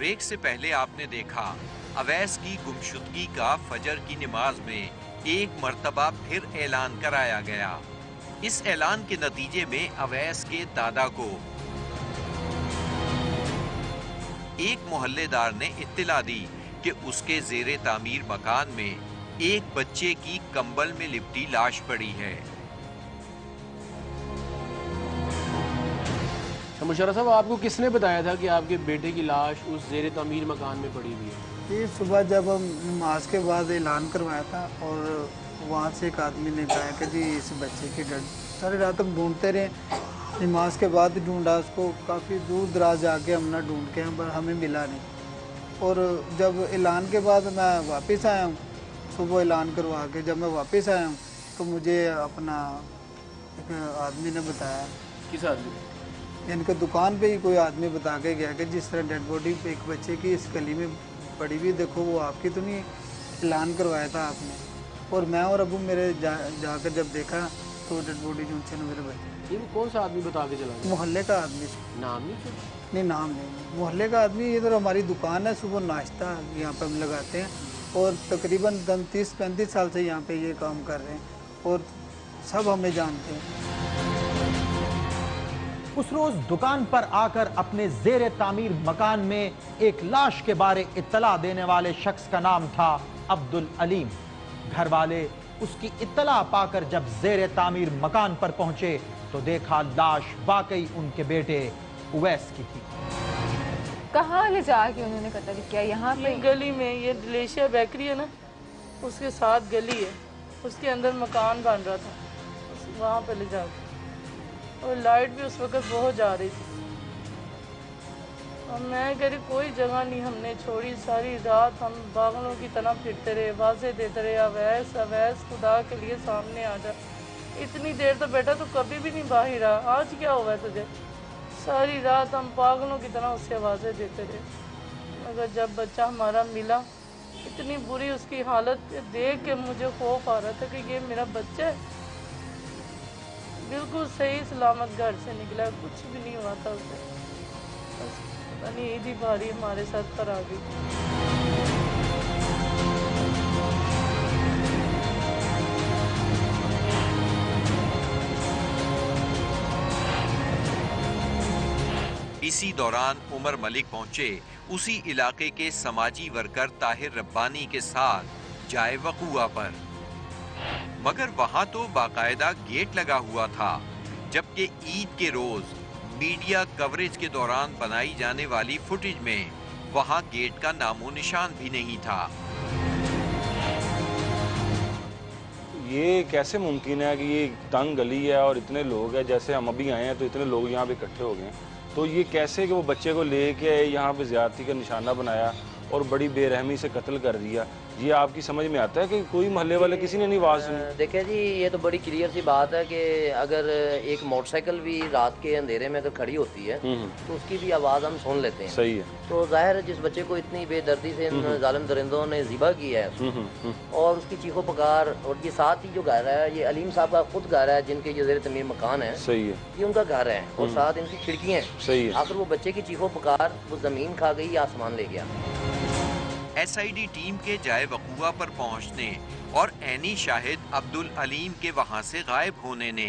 Break से पहले आपने देखा अवैस की गुमशुदगी का फजर की नमाज में एक मर्तबा फिर ऐलान कराया गया। इस ऐलान के नतीजे में अवैस के दादा को एक मोहल्लेदार ने इत्तला दी कि उसके जेरे तामीर मकान में एक बच्चे की कंबल में लिपटी लाश पड़ी है। मुशर्रफ साहब, आपको किसने बताया था कि आपके बेटे की लाश उस जेर तामीर मकान में पड़ी हुई है? ये सुबह जब हम नमाज के बाद ऐलान करवाया था और वहाँ से एक आदमी ने कहा कि जी इस बच्चे की डेड, सारी रात हम ढूंढते रहे, नमाज के बाद ढूंढा उसको, काफ़ी दूर दराज जाके हमने ढूंढ के पर हमें मिला नहीं। और जब ऐलान के बाद मैं वापस आया हूँ, सुबह ऐलान करवा के जब मैं वापस आया हूँ तो मुझे अपना एक आदमी ने बताया। किस आदमी? इनके दुकान पे ही कोई आदमी बता के गया कि जिस तरह डेड बॉडी एक बच्चे की इस गली में पड़ी हुई, देखो वो आपकी तो नहीं, ऐलान करवाया था आपने। और मैं और अबू मेरे जाकर जब देखा तो डेड बॉडी जो उनसे मेरे बच्चे। ये कौन सा आदमी बता के चला गया? मोहल्ले का आदमी। नाम नहीं? नहीं, नाम नहीं, मोहल्ले का आदमी। इधर हमारी दुकान है, सुबह नाश्ता यहाँ पर हम लगाते हैं और तकरीबन 30-35 साल से यहाँ पे ये काम कर रहे हैं और सब हमें जानते हैं। उस रोज दुकान पर आकर अपने जेर तामीर मकान में एक लाश के बारे इत्तला देने वाले शख्स का नाम था अब्दुल अलीम। घर वाले उसकी इत्तला पाकर जब जेर तामीर मकान पर पहुंचे तो देखा लाश वाकई उनके बेटे उवैस की थी। कहाँ ले जाके उन्होंने कत्ल किया? यहाँ पे गली में, ये डिलीशिया बेकरी है ना, उसके साथ गली है, उसके अंदर मकान बन रहा था, वहाँ पे ले जाके। और लाइट भी उस वक्त बहुत जा रही थी और मैं कह रही कोई जगह नहीं हमने छोड़ी। सारी रात हम पागलों की तरह फिरते रहे, आवाज़ें देते रहे, अवैस अवैस खुदा के लिए सामने आ जा। इतनी देर तो बेटा तो कभी भी नहीं बाहर रहा, आज क्या हुआ है तुझे? सारी रात हम पागलों की तरह उससे आवाज़ें देते रहे, मगर जब बच्चा हमारा मिला, इतनी बुरी उसकी हालत देख के मुझे खौफ आ रहा था कि ये मेरा बच्चा है। बिल्कुल सही सलामत घर से निकला, कुछ भी नहीं हुआ था उसे, बस पता नहीं ईद ही भारी हमारे साथ पर आ गई। इसी दौरान उमर मलिक पहुंचे उसी इलाके के समाजी वर्कर ताहिर रब्बानी के साथ जाए वक़ुआ पर, मगर वहां तो बाकायदा गेट लगा हुआ था, जबकि ईद के रोज मीडिया कवरेज के दौरान बनाई जाने वाली फुटेज में वहां गेट का नामो निशान भी नहीं था। ये कैसे मुमकिन है कि ये तंग गली है और इतने लोग हैं, जैसे हम अभी आए हैं तो इतने लोग यहाँ पे इकट्ठे हो गए हैं, तो ये कैसे कि वो बच्चे को लेके यहाँ पे ज़्यादती का निशाना बनाया और बड़ी बेरहमी से कत्ल कर दिया? ये आपकी समझ में आता है कि कोई मोहल्ले वाले किसी ने नहीं आवाज़ सुनी? देखिए जी, ये तो बड़ी क्लियर सी बात है कि अगर एक मोटरसाइकिल भी रात के अंधेरे में अगर खड़ी होती है तो उसकी भी आवाज़ हम सुन लेते हैं। सही है। तो जाहिर है जिस बच्चे को इतनी बेदर्दी से इन जालिम दरिंदों ने ज़िबा किया है और उसकी चीखों पुकार, और ये साथ ही जो घर है ये अलीम साहब का खुद घर है जिनके ये ज़ेर तमीर मकान है। सही है। ये उनका घर है और साथ इनकी खिड़कियाँ हैं। सही है। आखिर वो बच्चे की चीखों पुकार वो ज़मीन खा गई, आसमान ले गया। एसआईडी टीम के जाए वक़ुआ पर पहुंचने और ऐनी शाहिद अब्दुल अलीम के वहां से गायब होने ने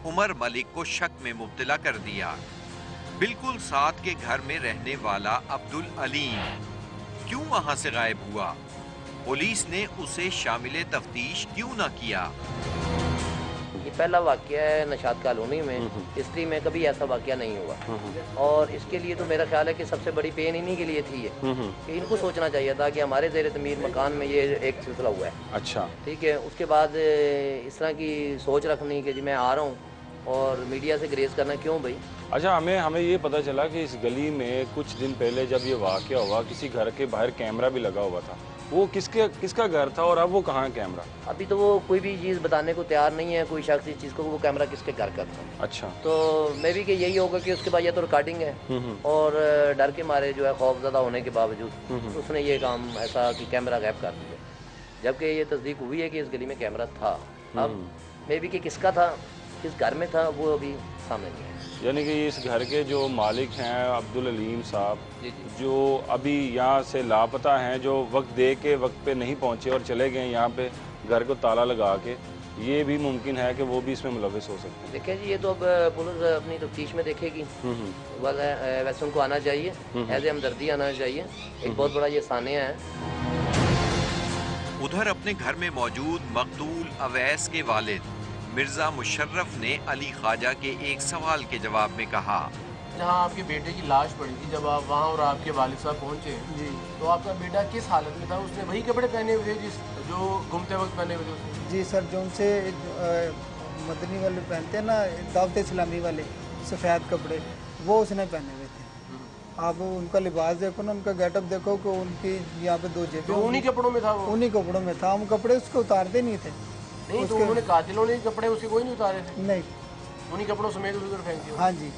उमर मलिक को शक में मुब्तला कर दिया। बिल्कुल साथ के घर में रहने वाला अब्दुल अलीम क्यों वहां से गायब हुआ? पुलिस ने उसे शामिल तफ्तीश क्यों न किया? ये पहला वाकया है नशात कॉलोनी में, हिस्ट्री में कभी ऐसा वाकया नहीं हुआ और इसके लिए तो मेरा ख्याल है कि सबसे बड़ी पेन इन्हीं के लिए थी कि इनको सोचना चाहिए था कि हमारे ज़ेर तमीर मकान में ये एक सिलसिला हुआ है। अच्छा, ठीक है। उसके बाद इस तरह की सोच रखनी कि जी मैं आ रहा हूँ और मीडिया से ग्रेस करना, क्यों भाई? अच्छा, हमें ये पता चला कि इस गली में कुछ दिन पहले जब ये वाकया हुआ किसी घर के बाहर कैमरा भी लगा हुआ था। वो किसका घर था और अब वो कहाँ है कैमरा? अभी तो वो कोई भी चीज़ बताने को तैयार नहीं है, कोई शख्स इस चीज़ को, वो कैमरा किसके घर का था। अच्छा, तो मे भी कि यही होगा कि उसके बाद या तो रिकॉर्डिंग है और डर के मारे जो है खौफजदा होने के बावजूद उसने ये काम ऐसा कि कैमरा गायब कर दिया, जबकि ये तस्दीक हुई है कि इस गली में कैमरा था। अब मे भी कि किसका था, किस घर में था, वो अभी सामने नहीं है। यानी कि इस घर के जो मालिक हैं अब्दुल अलीम साहब, जी जी। जो अभी यहाँ से लापता हैं, जो वक्त दे के वक्त पे नहीं पहुँचे और चले गए यहाँ पे घर को ताला लगा के, ये भी मुमकिन है कि वो भी इसमें मुलविस हो सकते हैं। देखिए जी, ये तो अब पुलिस अपनी तफ्तीश में देखेगी। वैसे उनको आना चाहिए, एज हमदर्दी आना चाहिए। एक बहुत बड़ा ये सानिया है। उधर अपने घर में मौजूद मकतूल अवैस के वालिद मिर्जा मुशर्रफ ने अली ख्वाजा के एक सवाल के जवाब में कहा, जहाँ आपके बेटे की लाश पड़ी थी, जब आप वहाँ और आपके वालिद साहब पहुँचे जी, तो आपका बेटा किस हालत में था? उसने वही कपड़े पहने हुए थे जो घूमते वक्त पहने हुए थे उसने? जी सर, जो उनसे मदनी वाले पहनते हैं ना, दावत इस्लामी वाले सफ़ेद कपड़े, वो उसने पहने हुए थे। आप उनका लिबास देखो ना, उनका गेटअप देखो कि उनकी यहाँ पे 2 जेबें, तो उन्हीं कपड़ों में था वो? उन्हीं कपड़ों में था। हम कपड़े उसको उतारते नहीं थे। नहीं तो उन्होंने कातिलों ने कपड़े उसके कोई नहीं उतारे थे? नहीं। उन्हीं कपड़ों समेत उधर फेंक दिए? हाँ जी,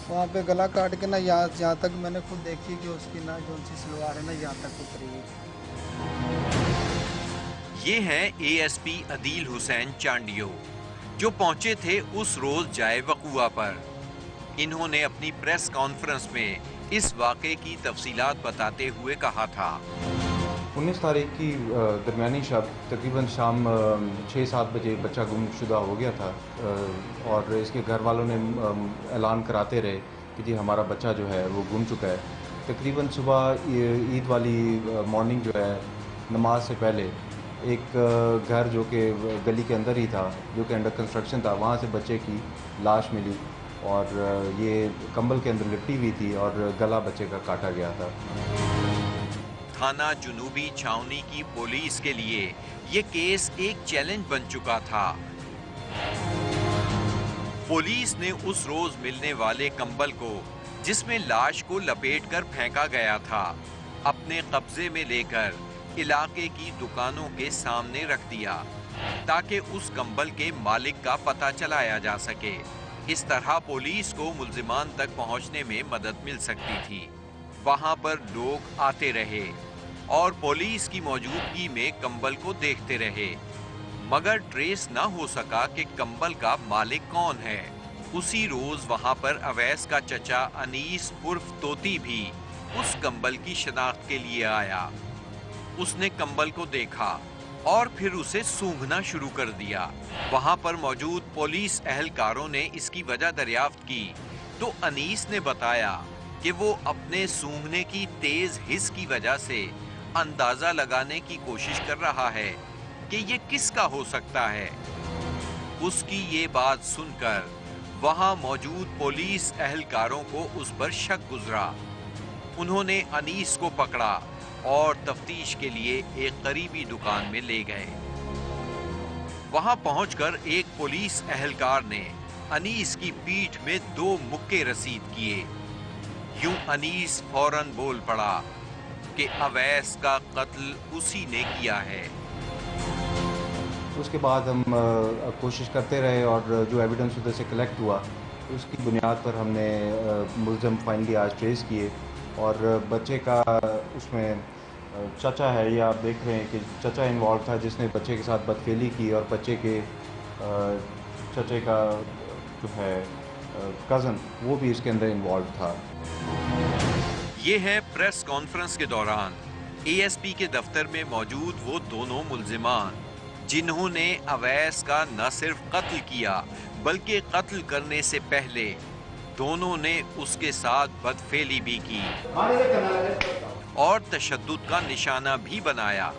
वहाँ पे गला काट के ना यहाँ तक मैंने खुद देखी कि उसकी ना जो सी सलवार है ना यहाँ तक उतरी हुई। ये हैं एएसपी अदील हुसैन चांडियो, जो पहुंचे थे उस रोज जाए वकुआ पर। इन्होंने अपनी प्रेस कॉन्फ्रेंस में इस वाक़े की तफसीलात बताते हुए कहा था, 19 तारीख की दरमियानी शब तकरीबन शाम 6-7 बजे बच्चा गुमशुदा हो गया था और इसके घर वालों ने ऐलान कराते रहे कि जी हमारा बच्चा जो है वो गुम चुका है। तकरीबन सुबह ईद वाली मॉर्निंग जो है, नमाज से पहले एक घर जो कि गली के अंदर ही था, जो कि अंडर कंस्ट्रक्शन था, वहाँ से बच्चे की लाश मिली और ये कंबल के अंदर लिपटी हुई थी और गला बच्चे का काटा गया था। थाना जुनूबी छावनी की पुलिस के लिए ये केस एक चैलेंज बन चुका था। पुलिस ने उस रोज मिलने वाले कंबल को, जिसमें लाश को लपेटकर फेंका गया था, अपने कब्जे में लेकर इलाके की दुकानों के सामने रख दिया ताकि उस कंबल के मालिक का पता चलाया जा सके। इस तरह पुलिस को मुल्जिमान तक पहुंचने में मदद मिल सकती थी। वहां पर लोग आते रहे और पुलिस की मौजूदगी में कंबल को देखते रहे, मगर ट्रेस ना हो सका कि कंबल का मालिक कौन है। उसी रोज वहां पर अवैस का चचा अनीस उर्फ तोती भी उस कंबल की शिनाख्त के लिए आया। उसने कंबल को देखा और फिर उसे सूंघना शुरू कर दिया। वहां पर मौजूद पुलिस एहलकारों ने इसकी वजह दरियाफ्त की तो अनीस ने बताया कि वो अपने सूंघने की तेज हिस की वजह से अंदाजा लगाने की कोशिश कर रहा है कि ये किसका हो सकता है। उसकी ये बात सुनकर वहां मौजूद पुलिस एहलकारों को उस पर शक गुजरा। उन्होंने अनीस को पकड़ा और तफ्तीश के लिए एक करीबी दुकान में ले गए। वहां पहुंचकर एक पुलिस एहलकार ने अनीस की पीठ में 2 मुक्के रसीद किए। यूं अनीस फौरन बोल पड़ा कि अवैस का कत्ल उसी ने किया है। उसके बाद हम कोशिश करते रहे और जो एविडेंस उधर से कलेक्ट हुआ उसकी बुनियाद पर हमने मुल्ज़िम फाइनली आज ट्रेस किए और बच्चे का उसमें चचा है, ये आप देख रहे हैं कि चचा इन्वॉल्व था जिसने बच्चे के साथ बदफेली की और बच्चे के चचे का जो है कज़न वो भी इसके अंदर इन्वॉल्व था। ये है प्रेस कॉन्फ्रेंस के दौरान एएसपी के दफ्तर में मौजूद वो दोनों मुल्जिमान जिन्होंने अवैस का न सिर्फ कत्ल किया बल्कि कत्ल करने से पहले दोनों ने उसके साथ बदफेली भी की और तशद्दुद का निशाना भी बनाया।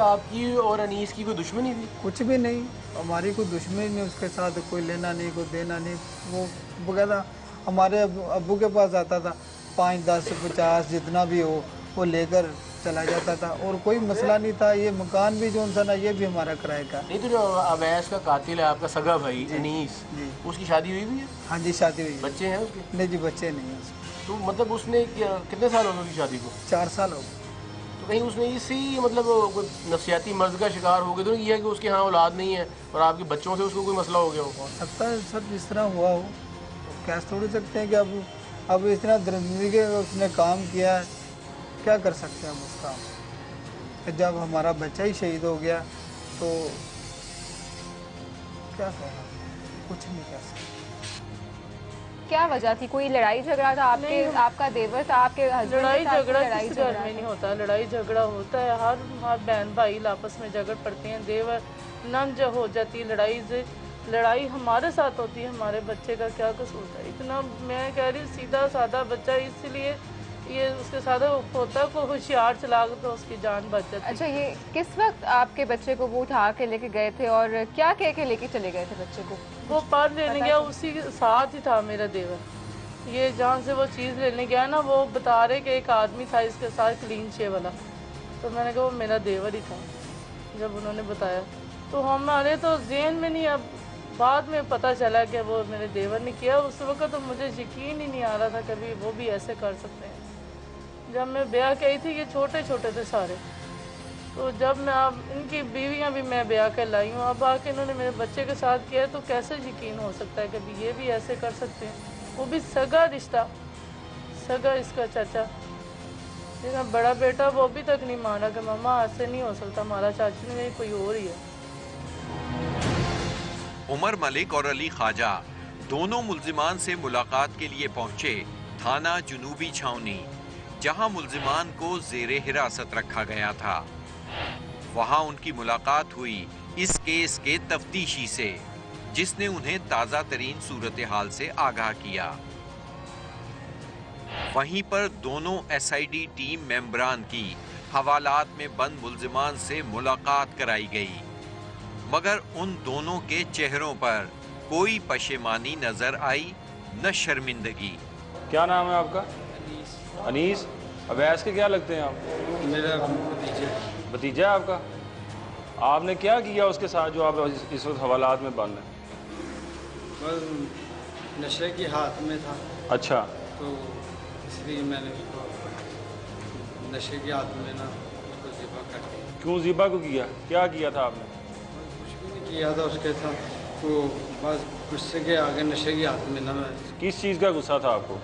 आपकी और अनीस की कोई दुश्मनी थी? कुछ भी नहीं, हमारी कोई दुश्मनी नहीं, उसके साथ कोई लेना नहीं कोई देना नहीं। वो वगैरह हमारे अब्बू के पास आता था, 5, 10, 50 जितना भी हो वो लेकर चला जाता था और कोई मसला नहीं था। ये मकान भी जो था ना ये भी हमारा किराए का। नहीं तो जो अवैस का कातिल है आपका सगा भाई अनीस, उसकी शादी हुई भी है? हाँ जी शादी हुई। बच्चे हैं उसके? नहीं जी बच्चे नहीं हैं। तो मतलब उसने कितने साल हो गए उसकी शादी को? 4 साल हो गए। तो कहीं उसने इसी मतलब कोई नफसियाती मर्ज का शिकार हो गए तो नहीं किया कि उसके यहाँ औलाद नहीं है और आपके बच्चों से उसको कोई मसला हो गया हो? सकता है सर जिस तरह हुआ हो, तो कह थोड़ी सकते हैं कि अब इतना दरिंदगी के उसने काम किया है, क्या कर सकते हैं हम उसका। जब हमारा बच्चा ही शहीद हो गया तो क्या कहना, कुछ नहीं कह सकते। क्या वजह थी? कोई लड़ाई झगड़ा था? आपका देवर था, आपके हस्बैंड? लड़ाई झगड़ा किस घर में नहीं होता, लड़ाई झगड़ा होता है, हर बहन भाई आपस में झगड़ पड़ते हैं, देवर नम जो हो जाती है लड़ाई से। लड़ाई हमारे साथ होती है, हमारे बच्चे का क्या कसूर था? इतना मैं कह रही सीधा साधा बच्चा, इसलिए ये उसके साथ होता को होशियार चला तो उसकी जान बच जाती। अच्छा, ये किस वक्त आपके बच्चे को वो उठा के लेके गए थे और क्या कह के लेके चले गए थे बच्चे को? वो पर लेने गया, उसी के साथ ही था मेरा देवर। ये जहाँ से वो चीज़ लेने गया ना, वो बता रहे कि एक आदमी था इसके साथ क्लीन शे वाला, तो मैंने कहा वो मेरा देवर ही था जब उन्होंने बताया। तो हमारे तो जेहन में नहीं, अब बाद में पता चला कि वो मेरे देवर ने किया। उस वक्त तो मुझे यकीन ही नहीं आ रहा था कभी वो भी ऐसे कर सकते हैं। जब मैं ब्याह कही थी ये छोटे छोटे थे सारे, तो जब मैं अब इनकी बीवियां भी मैं ब्याह कर लाई हूँ, अब आके इन्होंने मेरे बच्चे के साथ किया तो कैसे यकीन हो सकता है कभी ये भी ऐसे कर सकते हैं? वो भी सगा रिश्ता, सगा इसका चाचा, मेरा बड़ा बेटा वो भी तक नहीं माना कि मम्मा ऐसे नहीं हो सकता, हमारा चाची नहीं कोई और ही है। उमर मलिक और अली ख्वाजा दोनों मुल्जिमान से मुलाकात के लिए पहुंचे थाना जुनूबी छावनी, जहां मुल्जिमान को जेरे हिरासत रखा गया था। वहां उनकी मुलाकात हुई इस केस के तफ्तीशी से, जिसने उन्हें ताज़ा तरीन सूरत हाल से आगाह किया। वहीं पर दोनों SID टीम मेंबरान की हवालात में बंद मुल्जिमान से मुलाकात कराई गई, मगर उन दोनों के चेहरों पर कोई पशेमानी नजर आई, न शर्मिंदगी। क्या नाम है आपका? अनीस। अवैस के क्या लगते हैं आप? मेरा भतीजा। भतीजा है आपका? आपने क्या किया उसके साथ जो आप इस वक्त हवालात में बंद हैं? बस नशे की हाथ में था। अच्छा, तो इसलिए मैंने उसको नशे की हाथ में ना उसको ज़िबा कर दिया। क्यों ज़िबा को किया? क्या किया था आपने? कुछ भी नहीं किया था उसके साथ, तो बस गुस्से के आगे नशे की हाथ में ना मैं। किस चीज़ का गुस्सा था आपको?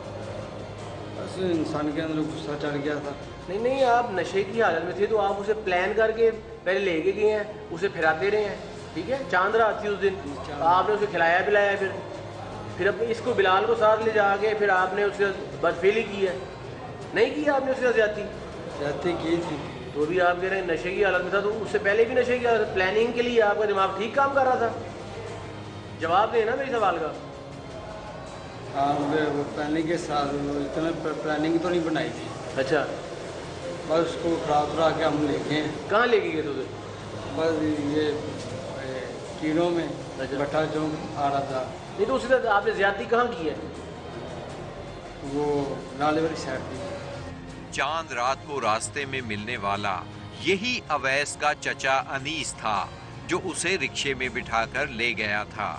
बस इंसान के अंदर गुस्सा चढ़ गया था। नहीं, आप नशे की हालत में थे तो आप उसे प्लान करके पहले लेके गए हैं, उसे फिराते रहे हैं, ठीक है? चांद रात थी उस दिन, आपने उसे खिलाया पिलाया, फिर अपने इसको बिलाल को साथ ले जाके फिर आपने उससे बदफेली की है, नहीं की आपने उसके साथ ज्यादती की थी। तो भी आप कह रहे हैं नशे की हालत में था, तो उससे पहले भी नशे की हालत, प्लानिंग के लिए आपका दिमाग ठीक काम कर रहा था? जवाब देना मेरे सवाल का। हाँ, वो प्लानिंग के साथ इतना प्लानिंग तो नहीं बनाई थी। अच्छा, बस उसको खरा के हम लेके हैं। कहाँ लेके गए थे उसे? बस ये कीड़ों में भट्टा चौक आ रहा था। नहीं तो उसके साथ आपने ज्यादती कहाँ की है? वो नाले वाली साइड थी। चांद रात को रास्ते में मिलने वाला यही अवैस का चचा अनीस था, जो उसे रिक्शे में बिठाकर ले गया था।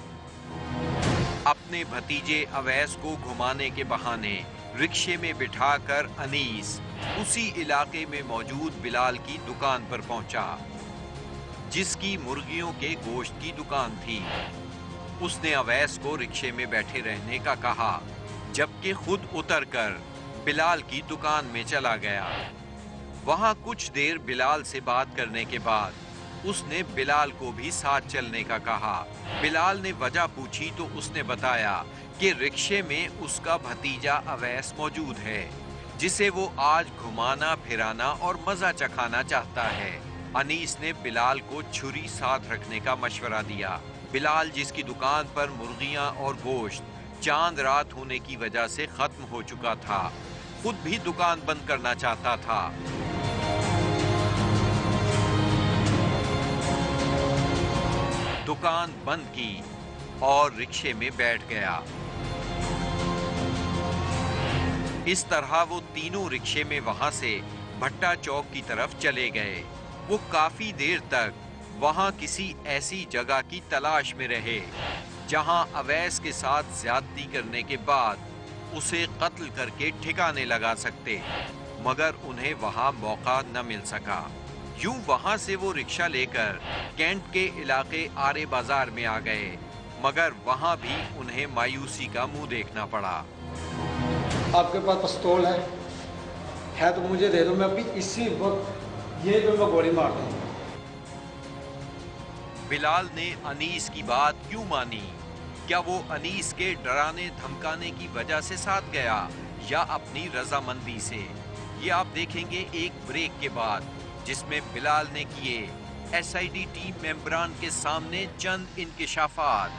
अपने भतीजे अवैस को घुमाने के बहाने रिक्शे में बिठाकर अनीस उसी इलाके में मौजूद बिलाल की दुकान पर पहुंचा, जिसकी मुर्गियों के गोश्त की दुकान थी। उसने अवैस को रिक्शे में बैठे रहने का कहा, जबकि खुद उतरकर बिलाल की दुकान में चला गया। वहां कुछ देर बिलाल से बात करने के बाद उसने बिलाल को भी साथ चलने का कहा। बिलाल ने वजह पूछी तो उसने बताया कि रिक्शे में उसका भतीजा अवैस मौजूद है, जिसे वो आज घुमाना फिराना और मजा चखाना चाहता है। अनीस ने बिलाल को छुरी साथ रखने का मशवरा दिया। बिलाल, जिसकी दुकान पर मुर्गियां और गोश्त चांद रात होने की वजह से खत्म हो चुका था, खुद भी दुकान बंद करना चाहता था। दुकान बंद की और रिक्शे में बैठ गया। इस तरह वो तीनों रिक्शे में वहां से भट्टा चौक की तरफ चले गए। वो काफी देर तक वहां किसी ऐसी जगह की तलाश में रहे जहां अवैस के साथ ज्यादती करने के बाद उसे कत्ल करके ठिकाने लगा सकते, मगर उन्हें वहां मौका न मिल सका। यूं वहां से वो रिक्शा लेकर कैंट के इलाके आरे बाजार में आ गए, मगर वहां भी उन्हें मायूसी का मुंह देखना पड़ा। आपके पास पिस्तौल है तो मुझे दे दो, मैं अभी इसी वक्त ये पे मैं गोली मार दूंगा। बिलाल ने अनीस की बात क्यों मानी? क्या वो अनीस के डराने धमकाने की वजह से साथ गया या अपनी रजामंदी से? ये आप देखेंगे एक ब्रेक के बाद, जिसमें बिलाल ने किए SID टीम मेंबरान के सामने चंद इंकिशाफात।